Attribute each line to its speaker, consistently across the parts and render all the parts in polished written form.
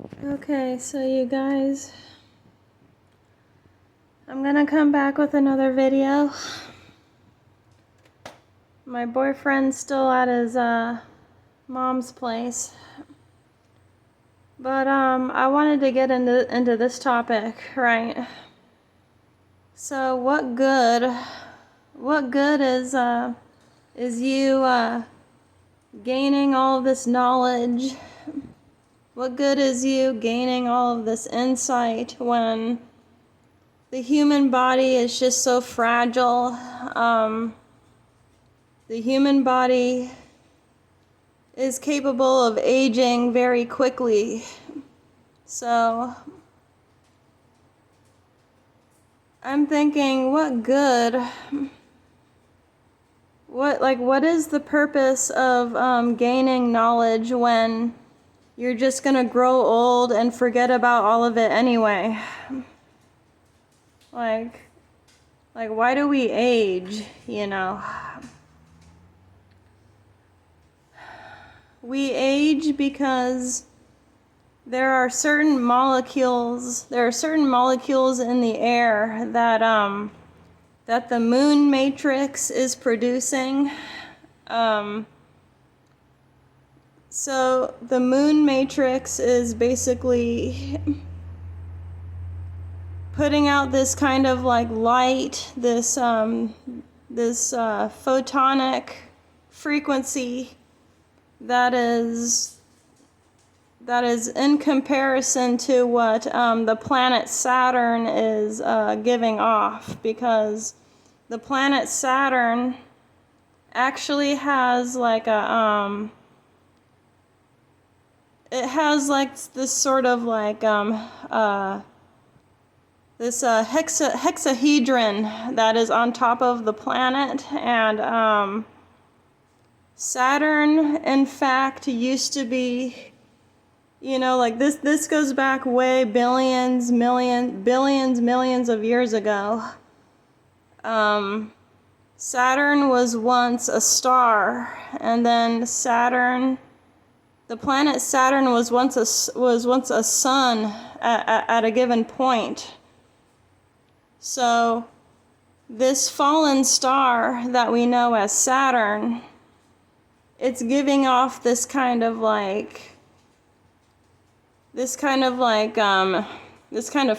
Speaker 1: Okay, so you guys, I'm gonna come back with another video. My boyfriend's still at his mom's place. But I wanted to get into this topic, right? So what good is you gaining all this knowledge? What good is you gaining all of this insight when the human body is just so fragile? The human body is capable of aging very quickly. So I'm thinking, what good? What is the purpose of gaining knowledge when you're just gonna grow old and forget about all of it anyway? Like why do we age, you know? We age because there are certain molecules in the air that the moon matrix is producing. So the moon matrix is basically putting out this kind of like light, this photonic frequency that is in comparison to what the planet Saturn is giving off, because the planet Saturn actually has like it has like this sort of like this hexahedron that is on top of the planet, and Saturn in fact used to be, you know, like this goes back way billions of years ago. Saturn was once a star, and then the planet Saturn was once a sun at a given point. So this fallen star that we know as Saturn, it's giving off this kind of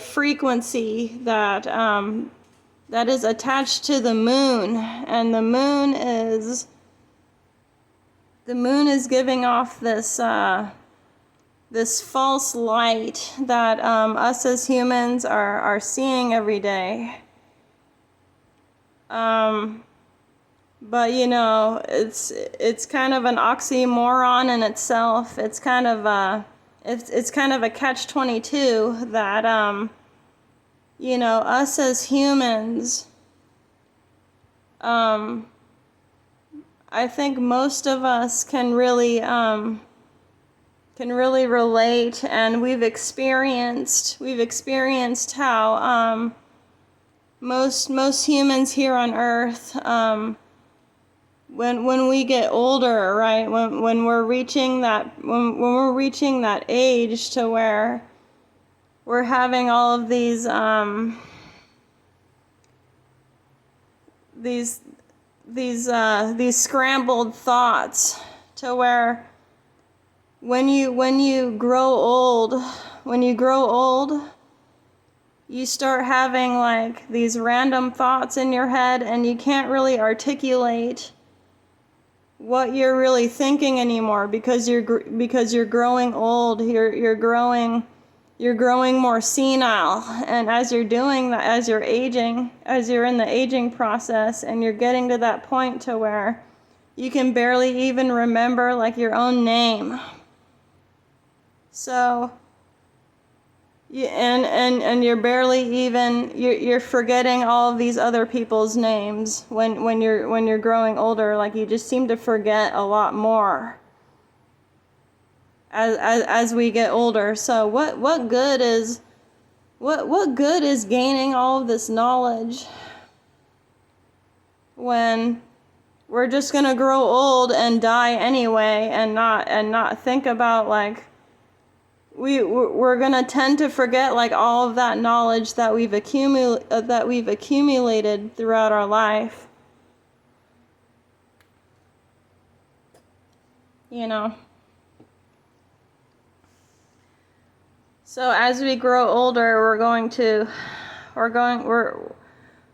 Speaker 1: frequency that is attached to the moon, and the moon is giving off this false light that us as humans are seeing every day. But you know, it's kind of an oxymoron in itself. It's kind of a catch-22 that you know, us as humans, I think most of us can really relate, and we've experienced how most humans here on Earth, when we get older, right, when we're reaching that age to where we're having all of these scrambled thoughts, to where when you grow old, you start having like these random thoughts in your head, and you can't really articulate what you're really thinking anymore, because you're growing old. You're growing more senile, and as you're doing that, as you're aging, as you're in the aging process, and you're getting to that point to where you can barely even remember like your own name. So and you're barely even, you're forgetting all of these other people's names when you're growing older. Like, you just seem to forget a lot more as we get older. So what good is gaining all of this knowledge when we're just gonna grow old and die anyway, and not think about like we're gonna tend to forget like all of that knowledge that we've accumulated throughout our life. You know. So as we grow older,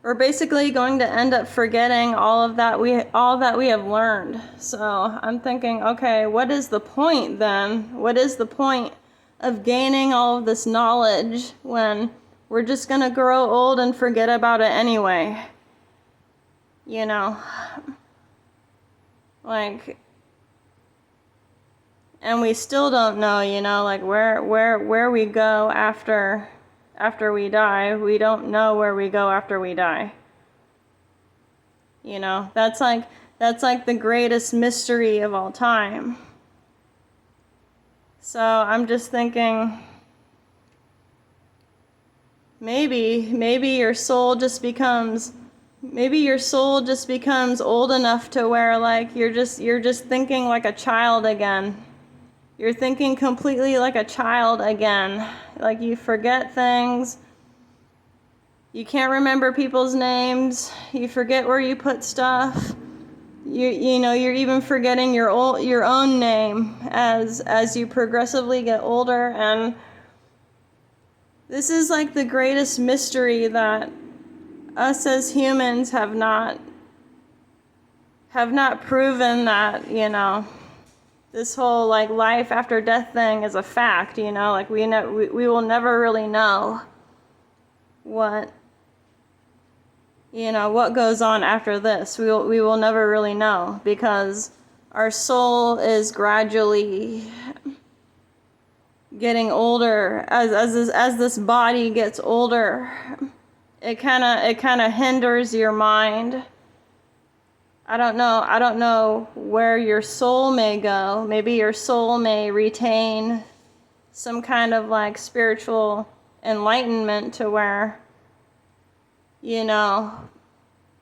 Speaker 1: we're basically going to end up forgetting all that we have learned. So I'm thinking, okay, what is the point then? What is the point of gaining all of this knowledge when we're just gonna grow old and forget about it anyway? You know, like, and we still don't know, you know, like where we go after we die. We don't know where we go after we die. You know, that's like the greatest mystery of all time. So I'm just thinking, maybe your soul just becomes old enough to where like you're just thinking like a child again. You're thinking completely like a child again. Like you forget things. You can't remember people's names. You forget where you put stuff. You know, you're even forgetting your own name as you progressively get older. And this is like the greatest mystery that us as humans have not proven that, you know, this whole like life after death thing is a fact, you know, like we will never really know what goes on after this. We will never really know, because our soul is gradually getting older as this body gets older. It kind of hinders your mind. I don't know where your soul may go. Maybe your soul may retain some kind of like spiritual enlightenment to where, you know,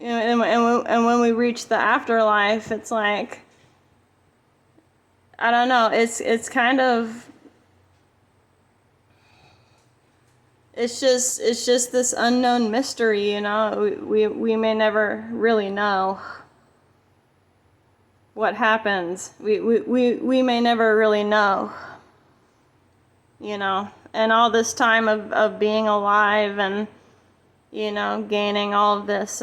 Speaker 1: and when we reach the afterlife, it's like, I don't know, it's kind of, it's just this unknown mystery, you know. We may never really know what happens. We may never really know, you know. And all this time of being alive and, you know, gaining all this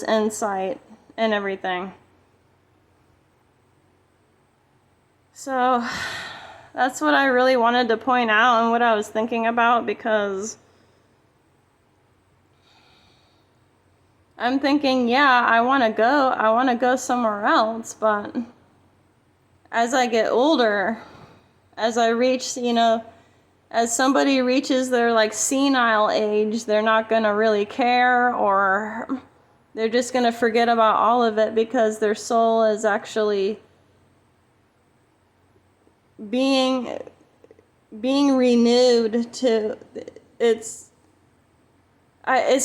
Speaker 1: insight and everything. So that's what I really wanted to point out and what I was thinking about, because I'm thinking, yeah, I want to go somewhere else, but as I get older, as I reach, you know, as somebody reaches their like senile age, they're not going to really care, or they're just going to forget about all of it, because their soul is actually being renewed to it's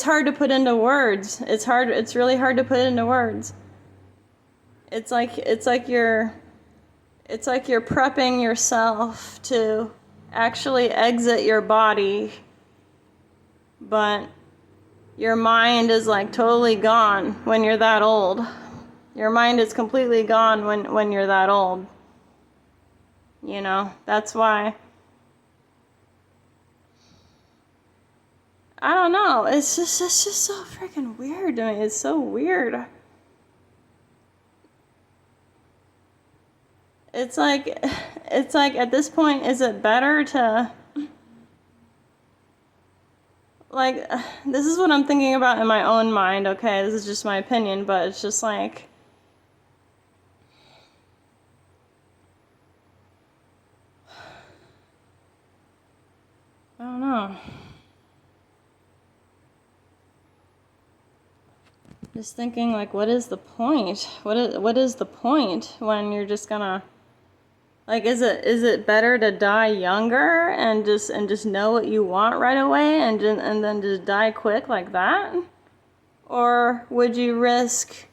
Speaker 1: hard to put into words. It's really hard to put into words. It's like you're prepping yourself to actually exit your body, but your mind is like totally gone when you're that old. Your mind is completely gone when you're that old. You know, that's why, I don't know, it's just so freaking weird to me. It's so weird. It's like at this point, is it better to, like, this is what I'm thinking about in my own mind, okay? This is just my opinion, but it's just like, I don't know. Just thinking, like, what is the point? What is the point when you're just gonna, like, is it better to die younger and just know what you want right away and then just die quick like that? Or would you risk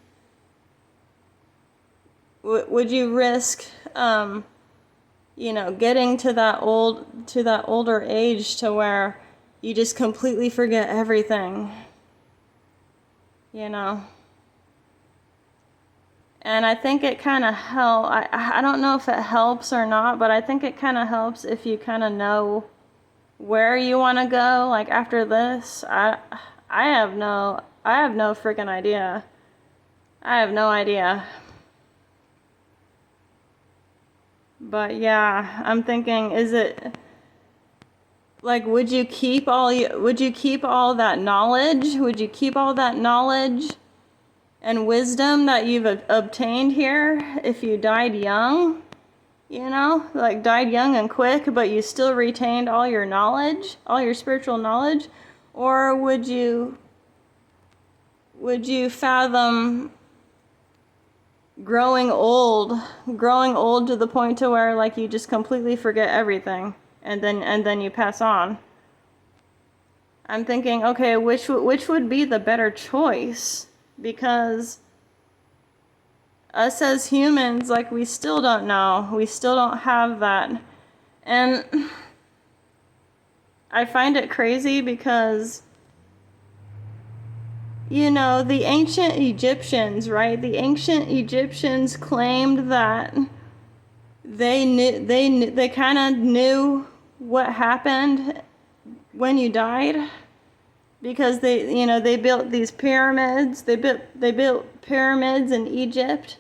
Speaker 1: getting to that older age to where you just completely forget everything, you know. And I think it kind of I don't know if it helps or not, but I think it kind of helps if you kind of know where you want to go, like after this. I have no freaking idea. I have no idea. But yeah, I'm thinking, is it like, would you keep all that knowledge? Would you keep all that knowledge and wisdom that you've obtained here if you died young? Like died young and quick, but you still retained all your knowledge, all your spiritual knowledge? Or would you fathom growing old to the point to where like you just completely forget everything and then you pass on? I'm thinking, okay, which would be the better choice? Because us as humans, like, we still don't know. We still don't have that. And I find it crazy because, the ancient Egyptians, right? The ancient Egyptians claimed that they kind of knew what happened when you died, because they built these pyramids. They built pyramids in Egypt,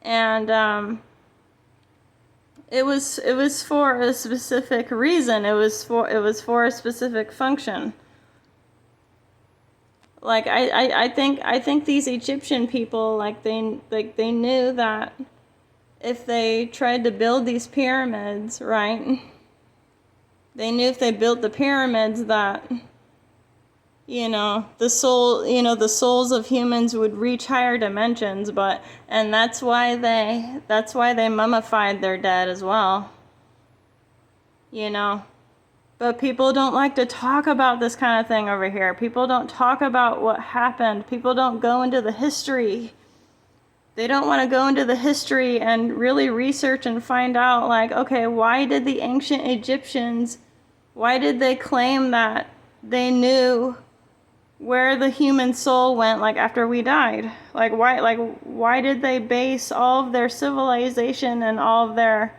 Speaker 1: and it was for a specific reason. It was for a specific function. Like I think these Egyptian people, like they knew that if they tried to build these pyramids, right? They knew if they built the pyramids that the souls of humans would reach higher dimensions, and that's why they mummified their dead as well. But people don't like to talk about this kind of thing over here. People don't talk about what happened. People don't go into the history. They don't want to go into the history and really research and find out, like, okay, why did the ancient Egyptians, why did they claim that they knew where the human soul went, like, after we died? Why did they base all of their civilization and all of their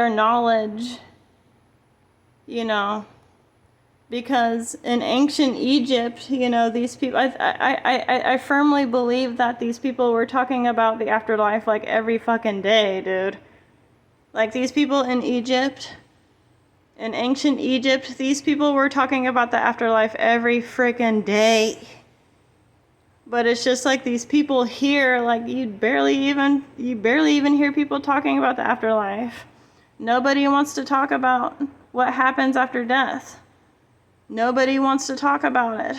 Speaker 1: knowledge, because in ancient Egypt, these people, I firmly believe that these people were talking about the afterlife like every fucking day, dude. Like, these people in Egypt, in ancient Egypt, these people were talking about the afterlife every freaking day. But it's just like these people here, like, you barely even hear people talking about the afterlife. Nobody wants to talk about what happens after death. Nobody wants to talk about it.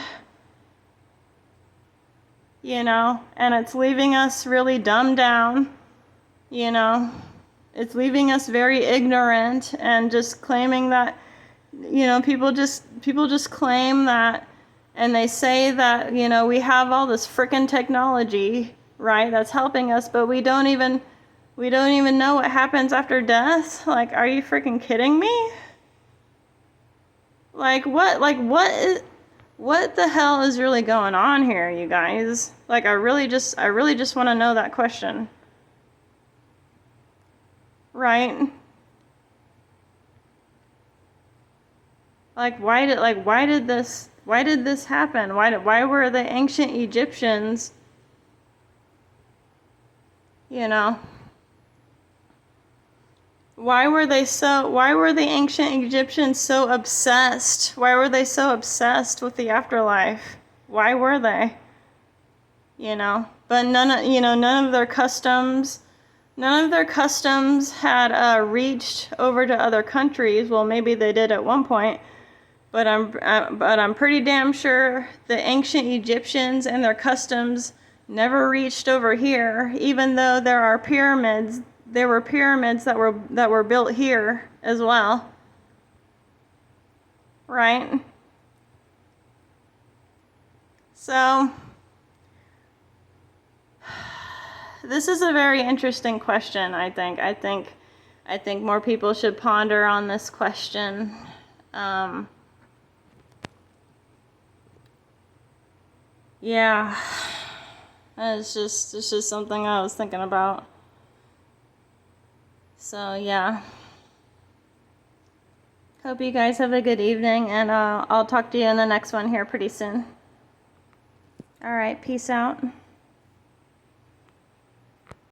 Speaker 1: And it's leaving us really dumbed down. It's leaving us very ignorant and just claiming that, people just claim that, and they say that, we have all this frickin' technology, right, that's helping us, but we don't even know what happens after death. Like, are you freaking kidding me? Like, what the hell is really going on here, you guys? Like, I really just want to know that question. Right? Like, why did this happen? Why were the ancient Egyptians, why were the ancient Egyptians so obsessed? Why were they so obsessed with the afterlife? Why were they? But none of their customs had reached over to other countries. Well, maybe they did at one point, but I'm pretty damn sure the ancient Egyptians and their customs never reached over here, even though there are pyramids. There were pyramids that were built here as well. Right? So this is a very interesting question, I think. I think more people should ponder on this question. Yeah. It's just something I was thinking about. So, yeah. Hope you guys have a good evening, and I'll talk to you in the next one here pretty soon. All right, peace out.